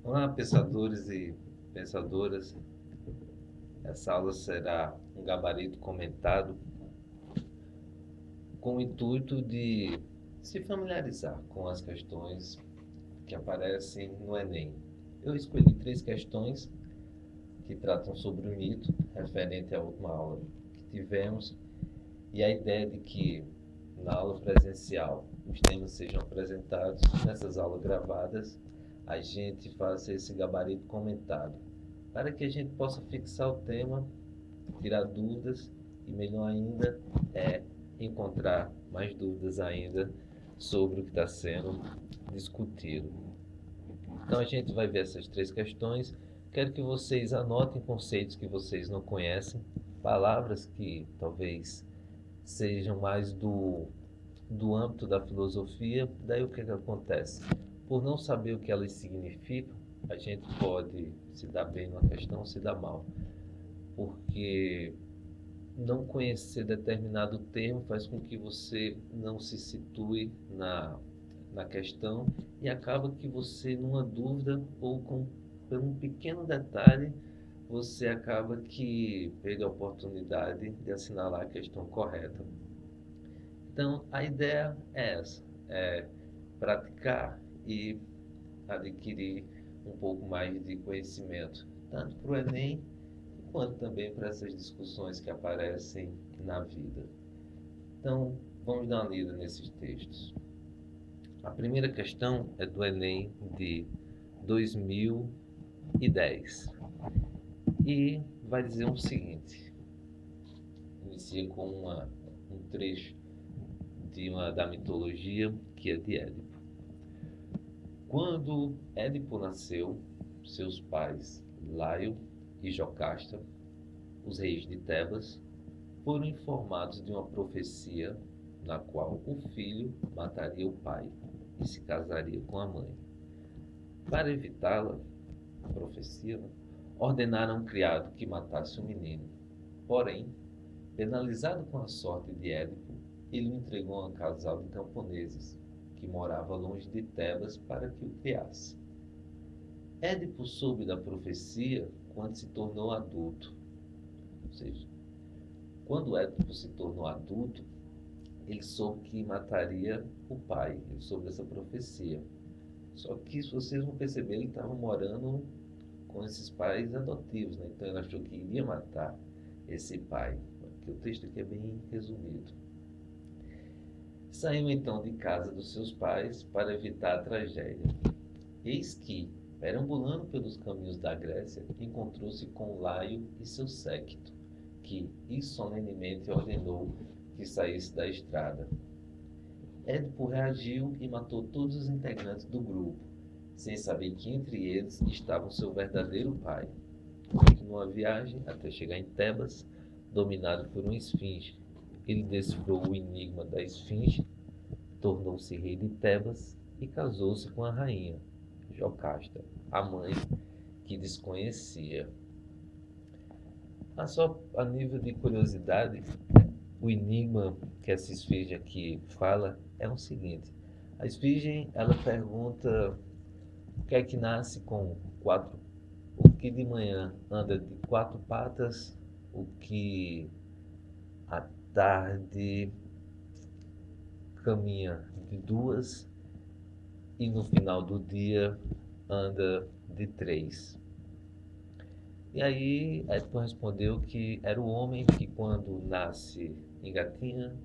Olá, pensadores e pensadoras. Essa aula será um gabarito comentado com o intuito de se familiarizar com as questões que aparecem no Enem. Eu escolhi três questões que tratam sobre o mito, referente à última aula que tivemos, e a ideia de que na aula presencial os temas sejam apresentados, nessas aulas gravadas a gente faça esse gabarito comentado, para que a gente possa fixar o tema, tirar dúvidas e, melhor ainda, encontrar mais dúvidas ainda sobre o que está sendo discutido. Então a gente vai ver essas três questões. Quero que vocês anotem conceitos que vocês não conhecem, palavras que talvez sejam mais do âmbito da filosofia. Daí o que acontece? Por não saber o que elas significam, a gente pode se dar bem numa questão, se dar mal. Porque não conhecer determinado termo faz com que você não se situe na questão e acaba que você, numa dúvida ou por um pequeno detalhe, você acaba que perde a oportunidade de assinalar a questão correta. Então, a ideia é essa, é praticar e adquirir um pouco mais de conhecimento, tanto para o Enem, quanto também para essas discussões que aparecem na vida. Então, vamos dar uma lida nesses textos. A primeira questão é do Enem de 2010 e vai dizer o seguinte: inicia com um trecho da mitologia que é de Édipo. Quando Édipo nasceu, seus pais Laio e Jocasta, os reis de Tebas, foram informados de uma profecia na qual o filho mataria o pai e se casaria com a mãe. Para evitá-la, a profecia, ordenaram ao criado que matasse o menino. Porém, penalizado com a sorte de Édipo, ele o entregou a um casal de camponeses que morava longe de Tebas para que o criasse. Édipo soube da profecia quando se tornou adulto. Ou seja, quando Édipo se tornou adulto, ele soube que mataria o pai. Ele soube dessa profecia. Só que, se vocês vão perceber, ele estava morando com esses pais adotivos, né? Então ele achou que iria matar esse pai. Porque o texto aqui é bem resumido. Saiu então de casa dos seus pais para evitar a tragédia. Eis que, perambulando pelos caminhos da Grécia, encontrou-se com Laio e seu séquito, que solenemente ordenou que saísse da estrada. Édipo reagiu e matou todos os integrantes do grupo, sem saber que entre eles estava o seu verdadeiro pai. Continuou a viagem até chegar em Tebas, dominado por uma esfinge. Ele decifrou o enigma da esfinge, tornou-se rei de Tebas e casou-se com a rainha, Jocasta, a mãe que desconhecia. Mas só a nível de curiosidade, o enigma que essa esfinge aqui fala é o seguinte: a esfinge ela pergunta o que é que nasce com quatro, o que de manhã anda de quatro patas, o que à tarde caminha de duas e no final do dia anda de três. E aí Édipo respondeu que era o homem que quando nasce engatinha,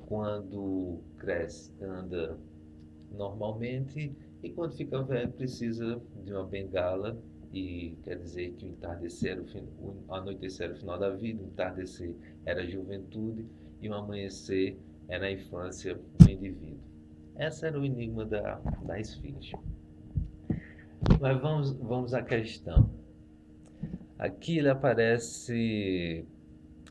quando cresce anda normalmente e quando fica velho precisa de uma bengala, e quer dizer que o entardecer, o anoitecer era o final da vida, o entardecer era a juventude e o amanhecer era a infância do indivíduo. Esse era o enigma da esfinge. Mas vamos à questão. Aqui ele aparece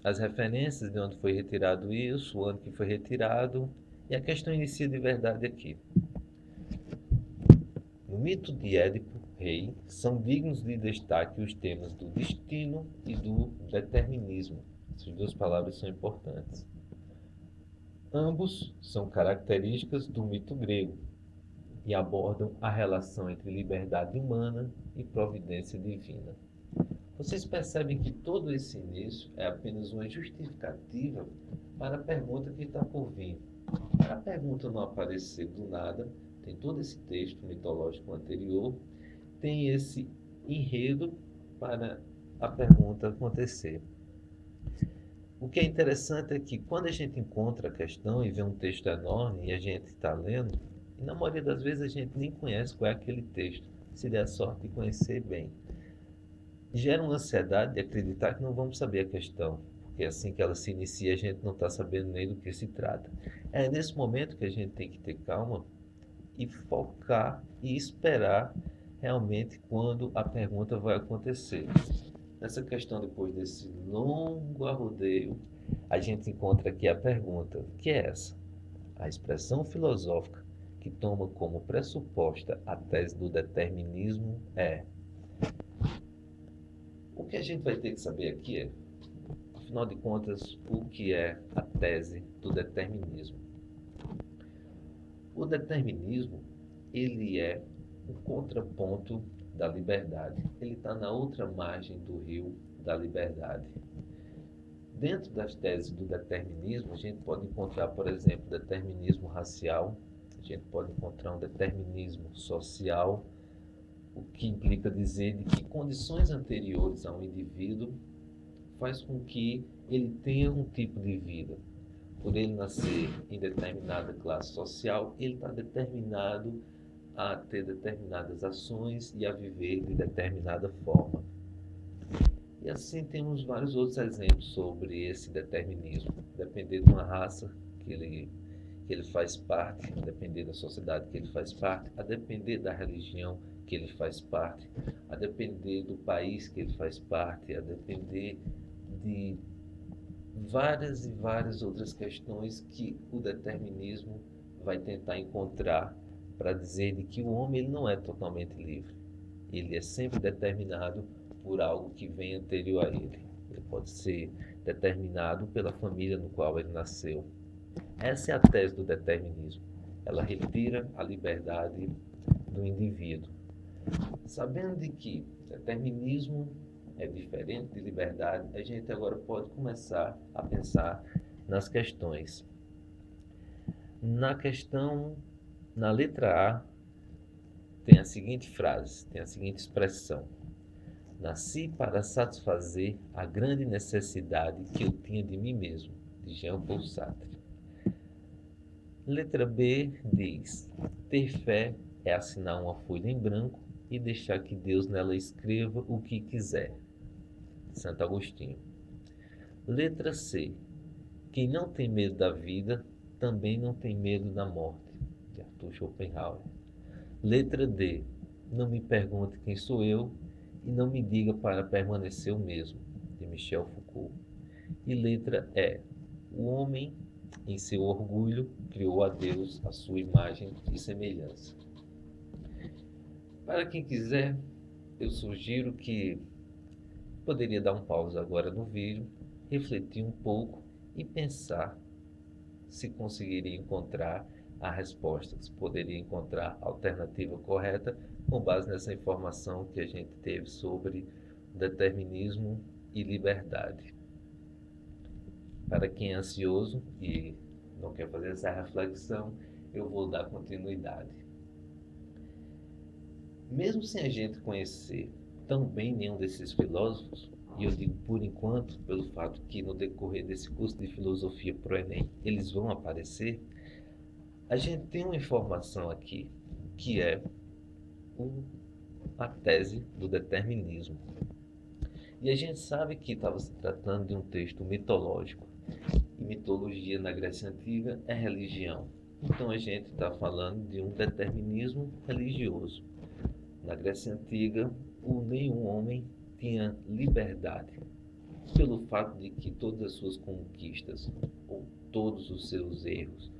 as referências de onde foi retirado isso, o ano que foi retirado, e a questão inicia de verdade aqui. No mito de Édipo, rei, são dignos de destaque os temas do destino e do determinismo. Essas duas palavras são importantes. Ambos são características do mito grego. e abordam a relação entre liberdade humana e providência divina. Vocês percebem que todo esse início é apenas uma justificativa para a pergunta que está por vir. Para a pergunta não aparecer do nada, tem todo esse texto mitológico anterior, tem esse enredo para a pergunta acontecer. O que é interessante é que quando a gente encontra a questão e vê um texto enorme e a gente está lendo, e na maioria das vezes a gente nem conhece qual é aquele texto, se der a sorte de conhecer bem. Gera uma ansiedade de acreditar que não vamos saber a questão, porque assim que ela se inicia a gente não está sabendo nem do que se trata. É nesse momento que a gente tem que ter calma e focar e esperar realmente quando a pergunta vai acontecer. Nessa questão, depois desse longo arrodeio, a gente encontra aqui a pergunta, que é essa? A expressão filosófica que toma como pressuposta a tese do determinismo é: o que a gente vai ter que saber aqui é, afinal de contas, o que é a tese do determinismo? O determinismo, ele é o contraponto da liberdade. Ele está na outra margem do rio da liberdade. Dentro das teses do determinismo, a gente pode encontrar, por exemplo, determinismo racial, a gente pode encontrar um determinismo social, o que implica dizer de que condições anteriores a um indivíduo faz com que ele tenha um tipo de vida. Por ele nascer em determinada classe social, ele está determinado a ter determinadas ações e a viver de determinada forma. E assim temos vários outros exemplos sobre esse determinismo. Depender de uma raça que ele faz parte, a depender da sociedade que ele faz parte, a depender da religião que ele faz parte, a depender do país que ele faz parte, a depender de várias e várias outras questões que o determinismo vai tentar encontrar para dizer de que o homem ele não é totalmente livre. Ele é sempre determinado por algo que vem anterior a ele. Ele pode ser determinado pela família no qual ele nasceu. Essa é a tese do determinismo. Ela retira a liberdade do indivíduo. Sabendo de que determinismo é diferente de liberdade, a gente agora pode começar a pensar nas questões. Na letra A, tem a seguinte frase, tem a seguinte expressão: nasci para satisfazer a grande necessidade que eu tinha de mim mesmo, de Jean-Paul Sartre. Letra B diz: ter fé é assinar uma folha em branco e deixar que Deus nela escreva o que quiser, Santo Agostinho. Letra C: quem não tem medo da vida também não tem medo da morte, de Arthur Schopenhauer. Letra D: não me pergunte quem sou eu e não me diga para permanecer o mesmo, de Michel Foucault. E letra E: o homem, em seu orgulho, criou a Deus à sua imagem e semelhança. Para quem quiser, eu sugiro que poderia dar um pause agora no vídeo, refletir um pouco e pensar se conseguiria encontrar a resposta, se poderia encontrar a alternativa correta com base nessa informação que a gente teve sobre determinismo e liberdade. Para quem é ansioso e não quer fazer essa reflexão, eu vou dar continuidade. Mesmo sem a gente conhecer tão bem nenhum desses filósofos, e eu digo por enquanto, pelo fato que no decorrer desse curso de filosofia pro Enem eles vão aparecer, a gente tem uma informação aqui, que é a tese do determinismo. E a gente sabe que estava se tratando de um texto mitológico, e mitologia na Grécia Antiga é religião. Então a gente está falando de um determinismo religioso. Na Grécia Antiga, nenhum homem tinha liberdade, pelo fato de que todas as suas conquistas, ou todos os seus erros,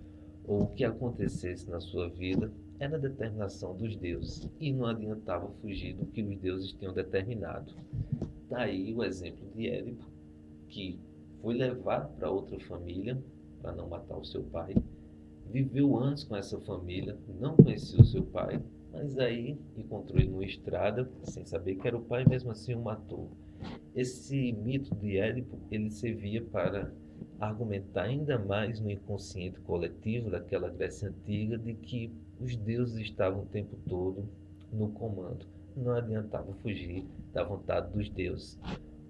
ou o que acontecesse na sua vida, era a determinação dos deuses, e não adiantava fugir do que os deuses tinham determinado. Daí o exemplo de Édipo, que foi levado para outra família, para não matar o seu pai, viveu anos com essa família, não conhecia o seu pai, mas aí encontrou ele numa estrada, sem saber que era o pai, e mesmo assim o matou. Esse mito de Édipo, ele servia para argumentar ainda mais no inconsciente coletivo daquela Grécia antiga de que os deuses estavam o tempo todo no comando. Não adiantava fugir da vontade dos deuses.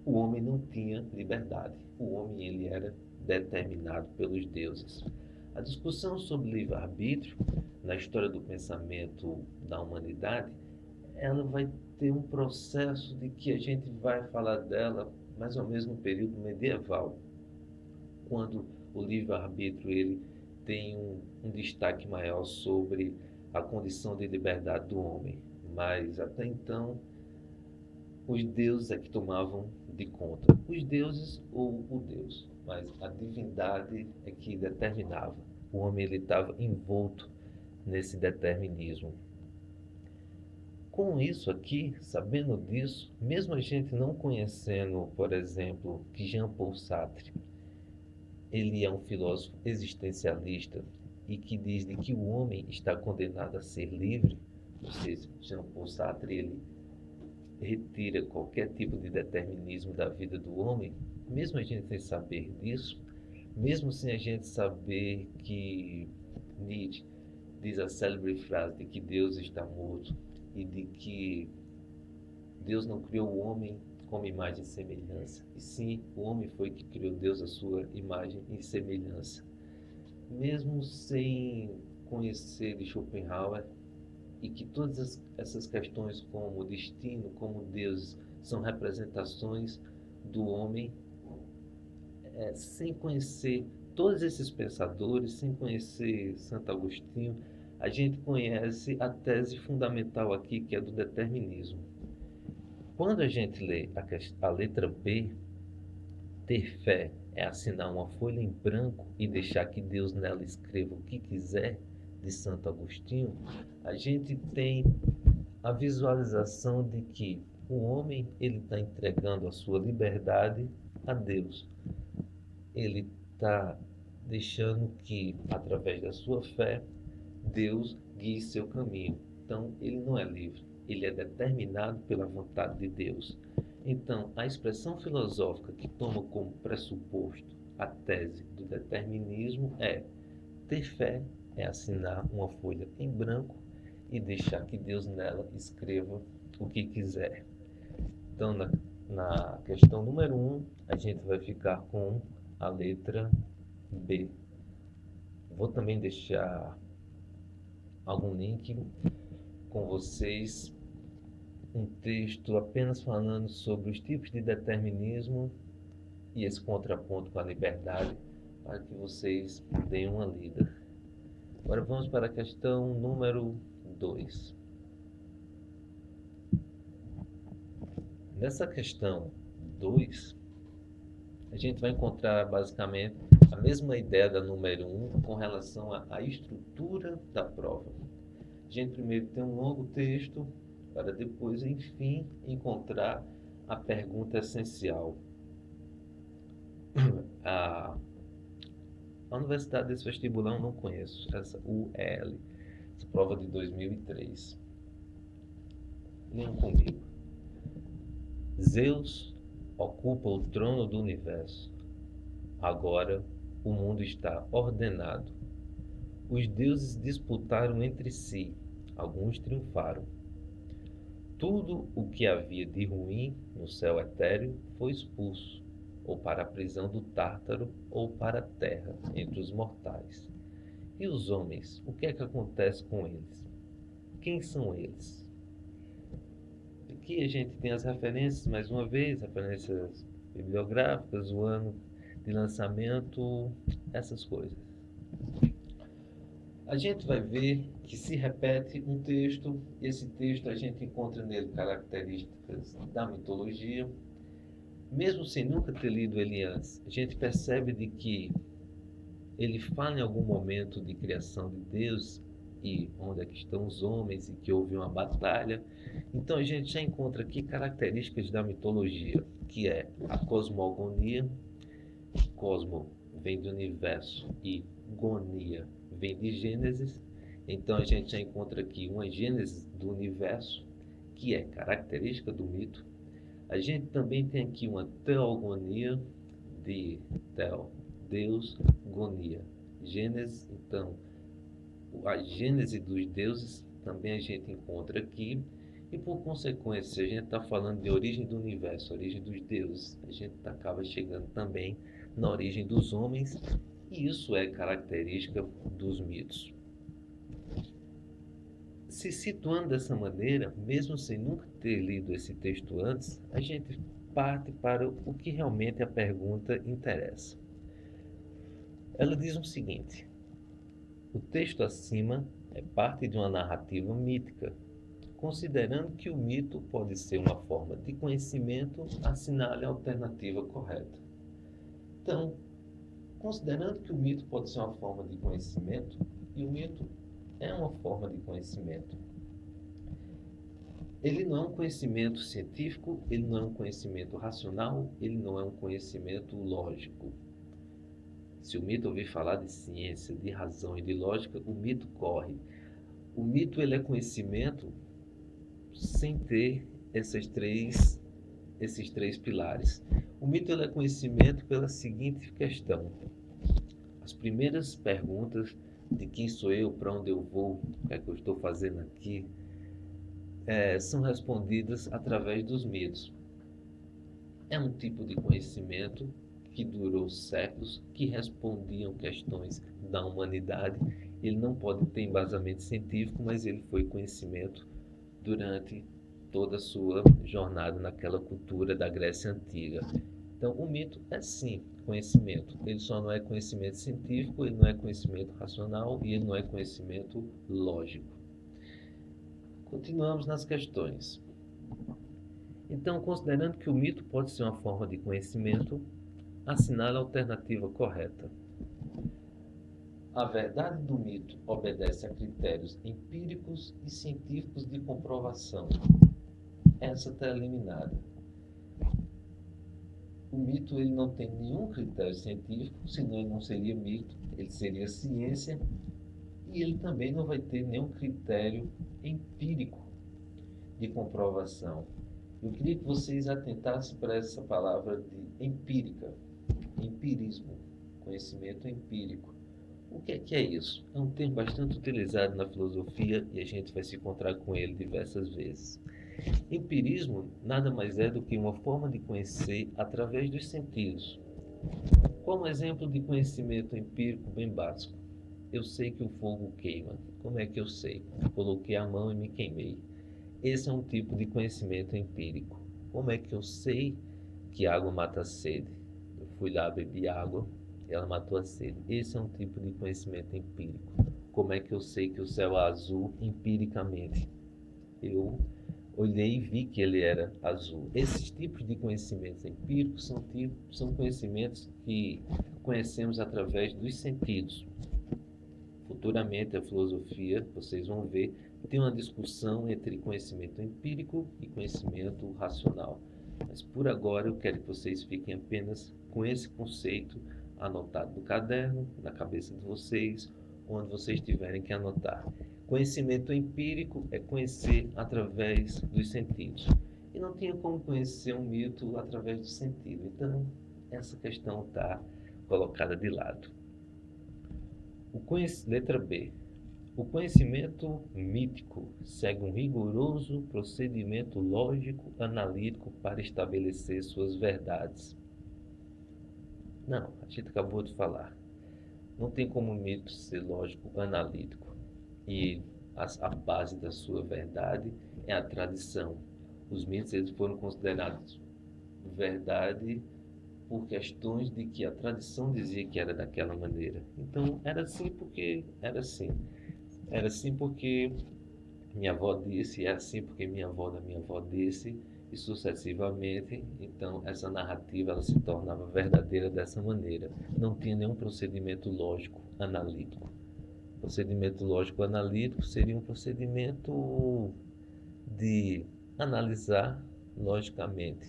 O homem não tinha liberdade. O homem ele era determinado pelos deuses. A discussão sobre livre-arbítrio na história do pensamento da humanidade, ela vai ter um processo de que a gente vai falar dela mais ou menos no período medieval, quando o livre-arbítrio ele tem um destaque maior sobre a condição de liberdade do homem. Mas até então, os deuses é que tomavam de conta. Os deuses ou o Deus, mas a divindade é que determinava. O homem ele estava envolto nesse determinismo. Com isso aqui, sabendo disso, mesmo a gente não conhecendo, por exemplo, que Jean-Paul Sartre, ele é um filósofo existencialista e que diz de que o homem está condenado a ser livre, ou seja, Jean-Paul Sartre ele retira qualquer tipo de determinismo da vida do homem, mesmo a gente sem saber disso, mesmo sem a gente saber que Nietzsche diz a célebre frase de que Deus está morto e de que Deus não criou o homem como imagem e semelhança, e sim, o homem foi que criou Deus a sua imagem e semelhança. Mesmo sem conhecer de Schopenhauer, e que todas essas questões como destino, como Deus, são representações do homem, sem conhecer todos esses pensadores, sem conhecer Santo Agostinho, a gente conhece a tese fundamental aqui, que é do determinismo. Quando a gente lê a letra B, ter fé é assinar uma folha em branco e deixar que Deus nela escreva o que quiser, de Santo Agostinho, a gente tem a visualização de que o homem ele está entregando a sua liberdade a Deus. Ele está deixando que, através da sua fé, Deus guie seu caminho. Então, ele não é livre, ele é determinado pela vontade de Deus. Então, a expressão filosófica que toma como pressuposto a tese do determinismo é: ter fé é assinar uma folha em branco e deixar que Deus nela escreva o que quiser. Então, na questão número 1, a gente vai ficar com a letra B. Vou também deixar algum link com vocês, um texto apenas falando sobre os tipos de determinismo e esse contraponto com a liberdade, para que vocês deem uma lida. Agora vamos para a questão número 2. Nessa questão 2, a gente vai encontrar basicamente a mesma ideia da número 1 com relação à estrutura da prova. A gente primeiro tem um longo texto para depois, enfim, encontrar a pergunta essencial. A Universidade desse vestibulão não conheço, essa UEL, essa prova de 2003. Leiam comigo. Zeus ocupa o trono do universo. Agora o mundo está ordenado. Os deuses disputaram entre si, alguns triunfaram. Tudo o que havia de ruim no céu etéreo foi expulso, ou para a prisão do Tártaro, ou para a terra, entre os mortais. E os homens, o que é que acontece com eles? Quem são eles? Aqui a gente tem as referências, mais uma vez, referências bibliográficas, o ano de lançamento, essas coisas. A gente vai ver que se repete um texto, e esse texto a gente encontra nele características da mitologia. Mesmo sem nunca ter lido ele antes, a gente percebe de que ele fala em algum momento de criação de Deus e onde é que estão os homens e que houve uma batalha. Então a gente já encontra aqui características da mitologia, que é a cosmogonia. Cosmo vem do universo e gonia vem de Gênesis. Então a gente já encontra aqui uma Gênesis do universo, que é característica do mito. A gente também tem aqui uma teogonia de Theo, Deus, gonia. Gênesis, então, a gênese dos deuses também a gente encontra aqui. E por consequência, se a gente está falando de origem do universo, origem dos deuses, a gente acaba chegando também na origem dos homens, e isso é característica dos mitos. Se situando dessa maneira, mesmo sem nunca ter lido esse texto antes, a gente parte para o que realmente a pergunta interessa. Ela diz o seguinte: o texto acima é parte de uma narrativa mítica, considerando que o mito pode ser uma forma de conhecimento, assinale a alternativa correta. Então, considerando que o mito pode ser uma forma de conhecimento, e o mito é uma forma de conhecimento, ele não é um conhecimento científico, ele não é um conhecimento racional, ele não é um conhecimento lógico. Se o mito ouvir falar de ciência, de razão e de lógica, o mito corre. O mito ele é conhecimento sem ter esses três pilares. O mito ele é conhecimento pela seguinte questão: as primeiras perguntas de quem sou eu, para onde eu vou, o que é que eu estou fazendo aqui, são respondidas através dos mitos. É um tipo de conhecimento que durou séculos, que respondiam questões da humanidade. Ele não pode ter embasamento científico, mas ele foi conhecimento durante toda a sua jornada naquela cultura da Grécia Antiga. Então, o mito é sim conhecimento. Ele só não é conhecimento científico, ele não é conhecimento racional e ele não é conhecimento lógico. Continuamos nas questões. Então, considerando que o mito pode ser uma forma de conhecimento, assinale a alternativa correta. A verdade do mito obedece a critérios empíricos e científicos de comprovação. Essa está eliminada. O mito ele não tem nenhum critério científico, senão ele não seria mito, ele seria ciência, e ele também não vai ter nenhum critério empírico de comprovação. Eu queria que vocês atentassem para essa palavra de empírica, empirismo, conhecimento empírico. O que é isso? É um termo bastante utilizado na filosofia e a gente vai se encontrar com ele diversas vezes. Empirismo nada mais é do que uma forma de conhecer através dos sentidos. Qual um exemplo de conhecimento empírico bem básico? Eu sei que o fogo queima. Como é que eu sei? Coloquei a mão e me queimei. Esse é um tipo de conhecimento empírico. Como é que eu sei que água mata a sede? Eu fui lá, bebi água, ela matou a sede. Esse é um tipo de conhecimento empírico. Como é que eu sei que o céu é azul empiricamente? Eu olhei e vi que ele era azul. Esses tipos de conhecimentos empíricos são conhecimentos que conhecemos através dos sentidos. Futuramente a filosofia, vocês vão ver, tem uma discussão entre conhecimento empírico e conhecimento racional. Mas por agora eu quero que vocês fiquem apenas com esse conceito anotado no caderno, na cabeça de vocês, onde vocês tiverem que anotar. Conhecimento empírico é conhecer através dos sentidos. E não tinha como conhecer um mito através do sentido. Então, essa questão está colocada de lado. Letra B. O conhecimento mítico segue um rigoroso procedimento lógico analítico para estabelecer suas verdades. Não, a gente acabou de falar. Não tem como o mito ser lógico analítico. E a base da sua verdade é a tradição. Os mitos eles foram considerados verdade por questões de que a tradição dizia que era daquela maneira. Então, era assim porque era assim. Era assim porque minha avó disse, é assim porque minha avó da minha avó disse, e sucessivamente. Então, essa narrativa ela se tornava verdadeira dessa maneira. Não tinha nenhum procedimento lógico analítico. Procedimento lógico analítico seria um procedimento de analisar logicamente.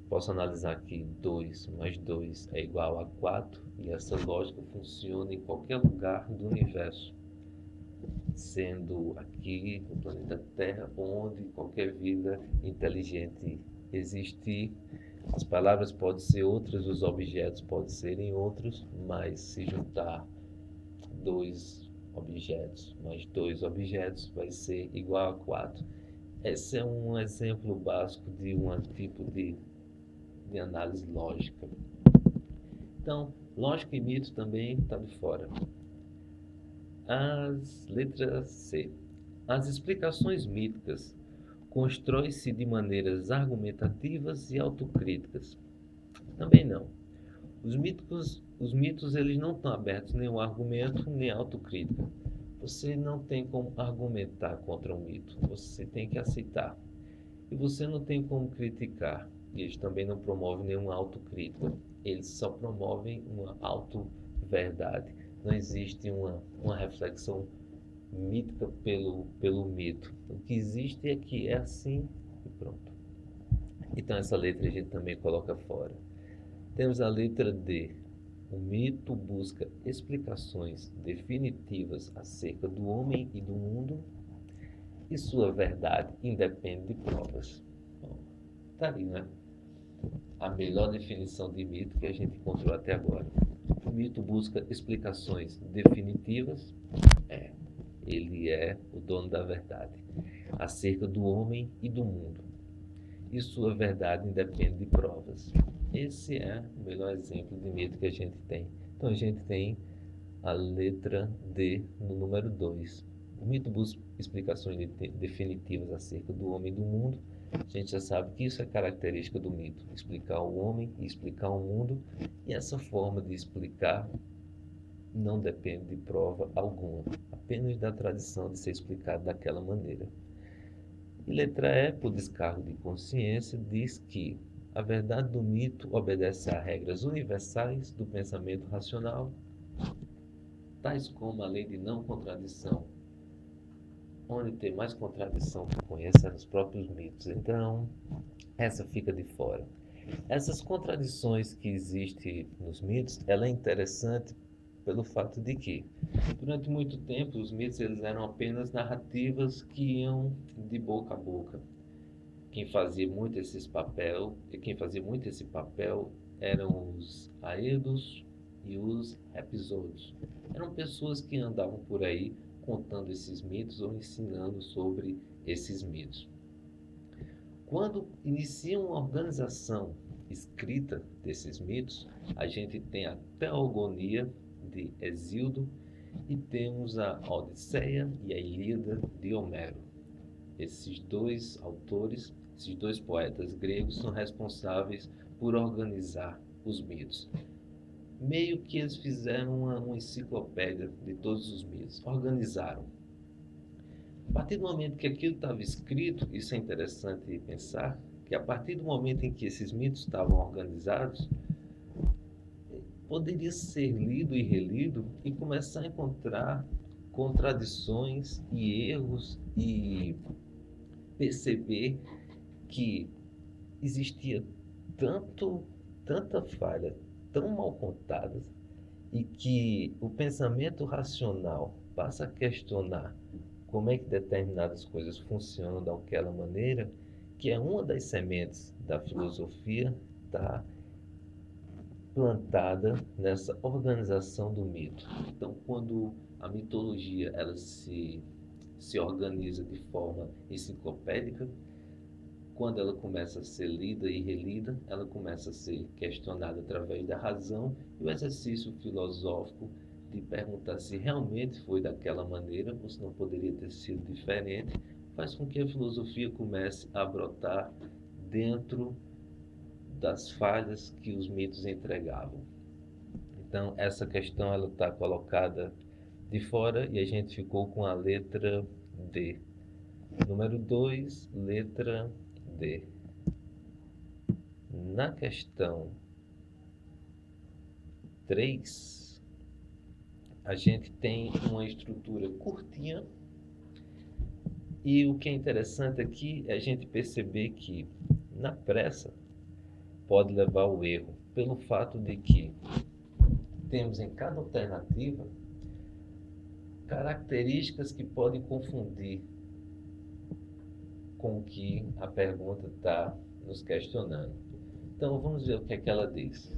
posso analisar que 2 mais 2 é igual a 4, e essa lógica funciona em qualquer lugar do universo, sendo aqui no planeta Terra, onde qualquer vida inteligente existir. As palavras podem ser outras, os objetos podem serem outros, mas se juntar dois objetos mais dois objetos vai ser igual a 4. Esse é um exemplo básico de um tipo de análise lógica. Então, lógica e mito também está de fora. As letras C. As explicações míticas constroem-se de maneiras argumentativas e autocríticas. Também não. Os mitos eles não estão abertos nem ao argumento nem à autocrítica. Você não tem como argumentar contra um mito, você tem que aceitar. E você não tem como criticar. Eles também não promovem nenhuma autocrítica. Eles só promovem uma auto-verdade. Não existe uma reflexão mítica pelo mito. O que existe é que é assim e pronto. Então essa letra a gente também coloca fora. Temos a letra D. O mito busca explicações definitivas acerca do homem e do mundo, e sua verdade independe de provas. Bom, tá ali, né? A melhor definição de mito que a gente encontrou até agora. O mito busca explicações definitivas, ele é o dono da verdade, acerca do homem e do mundo, e sua verdade independe de provas. Esse é o melhor exemplo de mito que a gente tem. Então a gente tem a letra D no número 2. O mito busca explicações definitivas acerca do homem e do mundo. A gente já sabe que isso é característica do mito, explicar o homem e explicar o mundo, e essa forma de explicar não depende de prova alguma, apenas da tradição de ser explicado daquela maneira. E letra E, por descargo de consciência, diz que a verdade do mito obedece a regras universais do pensamento racional, tais como a lei de não contradição. Onde tem mais contradição que conheça é nos próprios mitos. Então, essa fica de fora. Essas contradições que existem nos mitos, ela é interessante pelo fato de que, durante muito tempo, os mitos eles eram apenas narrativas que iam de boca a boca. Quem fazia muito esse papel eram os aedos e os episódios. Eram pessoas que andavam por aí contando esses mitos ou ensinando sobre esses mitos. Quando inicia uma organização escrita desses mitos, a gente tem a Teogonia de Hesíodo e temos a Odisseia e a Ilíada de Homero. Esses dois autores, esses dois poetas gregos são responsáveis por organizar os mitos. Meio que eles fizeram uma enciclopédia de todos os mitos, organizaram. A partir do momento que aquilo estava escrito, isso é interessante pensar, que a partir do momento em que esses mitos estavam organizados, poderia ser lido e relido e começar a encontrar contradições e erros e perceber que existia tanta falha, tão mal contadas, e que o pensamento racional passa a questionar como é que determinadas coisas funcionam daquela maneira, que é uma das sementes da filosofia está plantada nessa organização do mito. Então, quando a mitologia ela se organiza de forma enciclopédica, quando ela começa a ser lida e relida, ela começa a ser questionada através da razão e o exercício filosófico de perguntar se realmente foi daquela maneira ou se não poderia ter sido diferente, faz com que a filosofia comece a brotar dentro das falhas que os mitos entregavam. Então, essa questão ela está colocada de fora e a gente ficou com a letra D. Número 2, letra D. Na questão 3, a gente tem uma estrutura curtinha e o que é interessante aqui é a gente perceber que, na pressa, pode levar ao erro, pelo fato de que temos em cada alternativa características que podem confundir com o que a pergunta está nos questionando. Então vamos ver o que é que ela diz.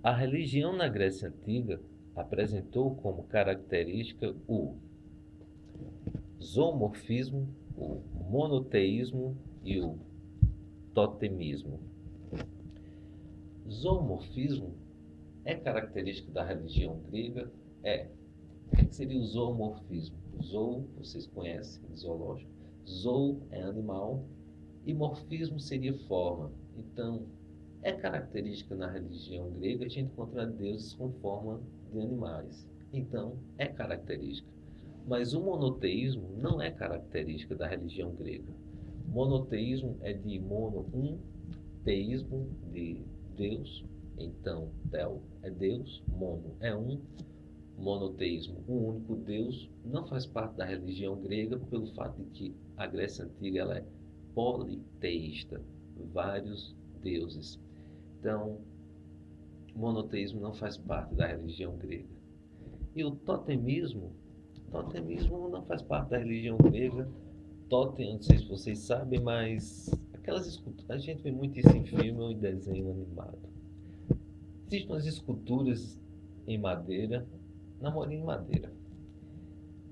A religião na Grécia Antiga apresentou como característica o zoomorfismo, o monoteísmo e o totemismo. Zoomorfismo é característica da religião grega? É. O que seria o zoomorfismo? Zoo, vocês conhecem, zoológico. Zoo é animal e morfismo seria forma. Então, é característica na religião grega a gente encontrar deuses com forma de animais. Então, é característica. Mas o monoteísmo não é característica da religião grega. Monoteísmo é de mono, um, teísmo de Deus. Então, tel é Deus, mono é um. Monoteísmo, um único Deus, não faz parte da religião grega pelo fato de que a Grécia Antiga ela é politeísta, vários deuses. Então, monoteísmo não faz parte da religião grega. E o totemismo não faz parte da religião grega. Totem, não sei se vocês sabem, mas aquelas esculturas, a gente vê muito isso em filme ou em desenho animado. Existem umas esculturas em madeira, namorinho em madeira,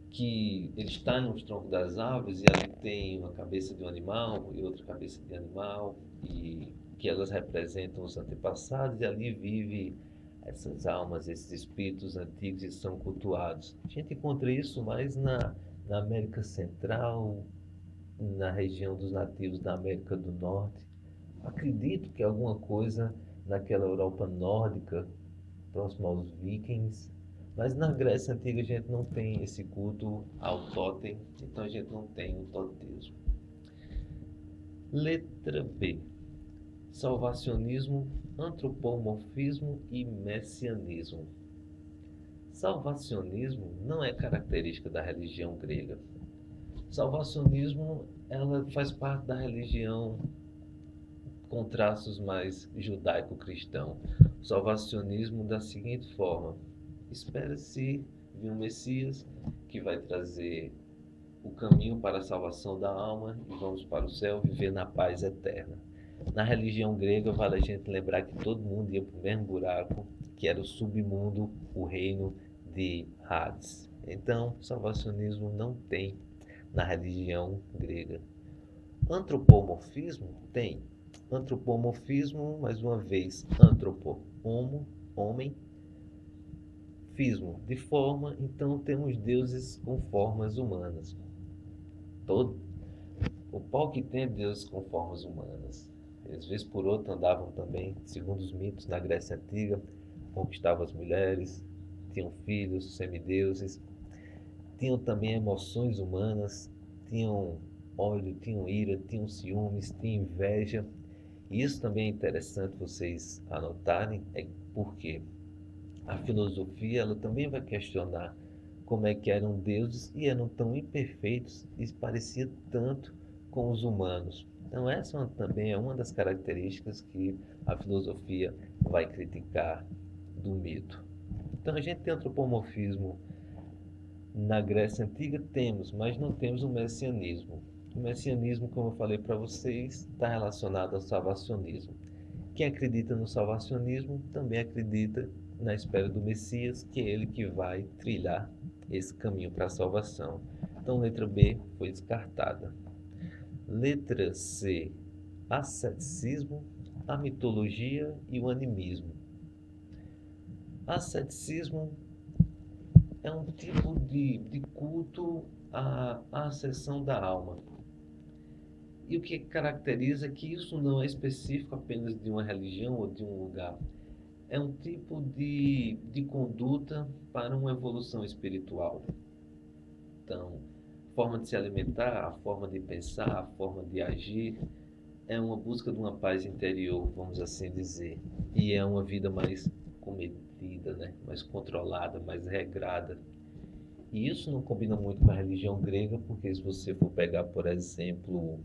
que ele está nos troncos das árvores e ali tem uma cabeça de um animal e outra cabeça de animal, e que elas representam os antepassados, e ali vive essas almas, esses espíritos antigos e são cultuados. A gente encontra isso mais na América Central, na região dos nativos da América do Norte. Acredito que alguma coisa naquela Europa nórdica, próximo aos vikings, mas na Grécia Antiga a gente não tem esse culto ao totem, então a gente não tem o toteísmo. Letra B. Salvacionismo, antropomorfismo e messianismo. Salvacionismo não é característica da religião grega. Salvacionismo ela faz parte da religião com traços mais judaico-cristão. O salvacionismo da seguinte forma: espera-se vir um Messias que vai trazer o caminho para a salvação da alma e vamos para o céu viver na paz eterna. Na religião grega vale a gente lembrar que todo mundo ia para o mesmo buraco, que era o submundo, o reino de Hades. Então, salvacionismo não tem na religião grega. Antropomorfismo tem. Antropomorfismo, mais uma vez, homo, homem, fismo, de forma, então temos deuses com formas humanas. O pau que tem é deuses com formas humanas. Eles, vez por outra, andavam também, segundo os mitos, na Grécia Antiga, conquistavam as mulheres, tinham filhos, semideuses, tinham também emoções humanas, tinham ódio, tinham ira, tinham ciúmes, tinham inveja. E isso também é interessante vocês anotarem, porque a filosofia ela também vai questionar como é que eram deuses e eram tão imperfeitos e parecia tanto com os humanos. Então essa também é uma das características que a filosofia vai criticar do mito. Então a gente tem antropomorfismo na Grécia Antiga, temos, mas não temos o messianismo. O messianismo, como eu falei para vocês, está relacionado ao salvacionismo. Quem acredita no salvacionismo também acredita na espera do Messias, que é ele que vai trilhar esse caminho para a salvação. Então, letra B foi descartada. Letra C, asceticismo, a mitologia e o animismo. Asceticismo é um tipo de culto à ascensão da alma. E o que caracteriza é que isso não é específico apenas de uma religião ou de um lugar. É um tipo de conduta para uma evolução espiritual. Então, a forma de se alimentar, a forma de pensar, a forma de agir, é uma busca de uma paz interior, vamos assim dizer. E é uma vida mais comedida, né? Mais controlada, mais regrada. E isso não combina muito com a religião grega, porque se você for pegar, por exemplo,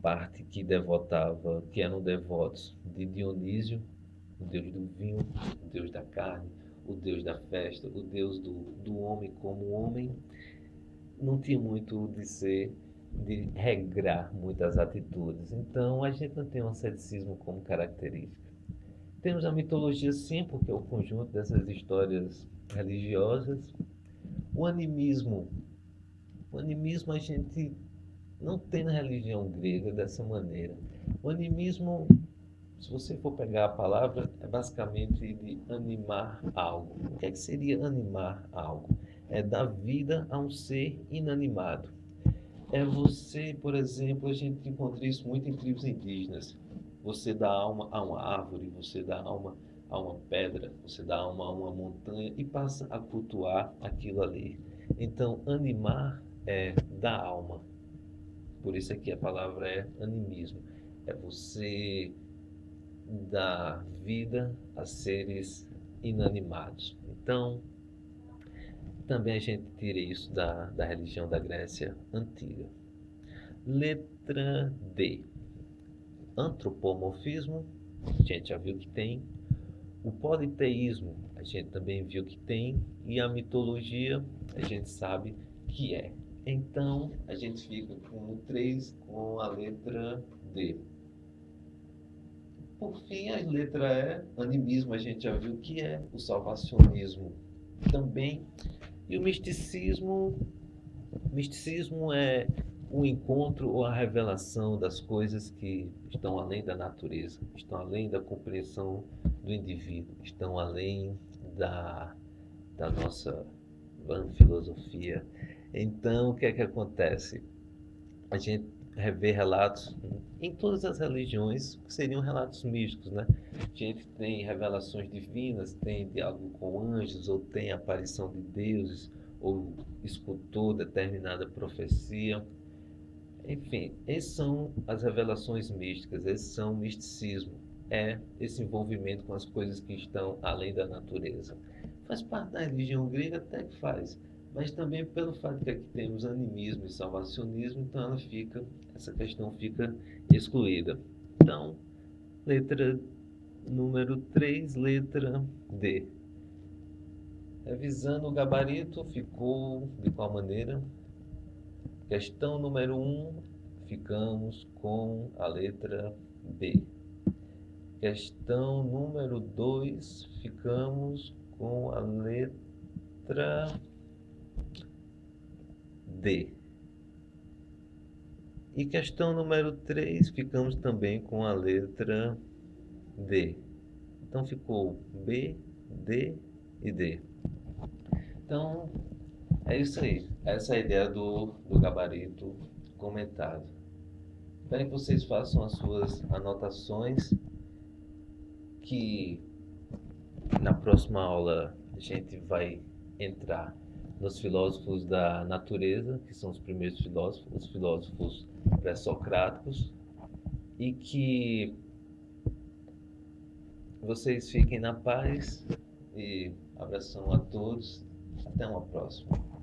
parte que devotava, que eram devotos de Dionísio, o deus do vinho, o deus da carne, o deus da festa, o deus do homem como homem, não tinha muito de regrar muitas atitudes. Então a gente não tem um asceticismo como característica. Temos a mitologia sim, porque é o conjunto dessas histórias religiosas. O animismo. O animismo a gente não tem na religião grega dessa maneira. O animismo, se você for pegar a palavra, é basicamente de animar algo. O que é que seria animar algo? É dar vida a um ser inanimado. É você, por exemplo, a gente encontra isso muito em tribos indígenas. Você dá alma a uma árvore, você dá alma a uma pedra, você dá alma a uma montanha e passa a cultuar aquilo ali. Então, animar é dar alma. Por isso aqui a palavra é animismo. É você dar vida a seres inanimados. Então, também a gente tira isso da religião da Grécia Antiga. Letra D. Antropomorfismo, a gente já viu que tem. O politeísmo, a gente também viu que tem. E a mitologia, a gente sabe que é. Então, a gente fica com o 3 com a letra D. Por fim, a letra E, animismo, a gente já viu que é. O salvacionismo também. E o misticismo é o encontro ou a revelação das coisas que estão além da natureza, estão além da compreensão do indivíduo, estão além da nossa vã filosofia. Então, o que é que acontece? A gente revê relatos em todas as religiões que seriam relatos místicos, né? A gente tem revelações divinas, tem diálogo com anjos, ou tem aparição de deuses, ou escutou determinada profecia. Enfim, essas são as revelações místicas, esses são o misticismo. É esse envolvimento com as coisas que estão além da natureza. Faz parte da religião grega, até que faz, mas também pelo fato de que aqui temos animismo e salvacionismo, então essa questão fica excluída. Então, letra número 3, letra D. Revisando o gabarito, ficou de qual maneira? Questão número 1, ficamos com a letra B. Questão número 2, ficamos com a letra D. E questão número 3, ficamos também com a letra D. Então ficou B, D e D. Então, é isso aí. Essa é a ideia do gabarito comentado. Espero que vocês façam as suas anotações, que na próxima aula a gente vai entrar nos filósofos da natureza, que são os primeiros filósofos, os filósofos pré-socráticos, e que vocês fiquem na paz e abração a todos. Até uma próxima.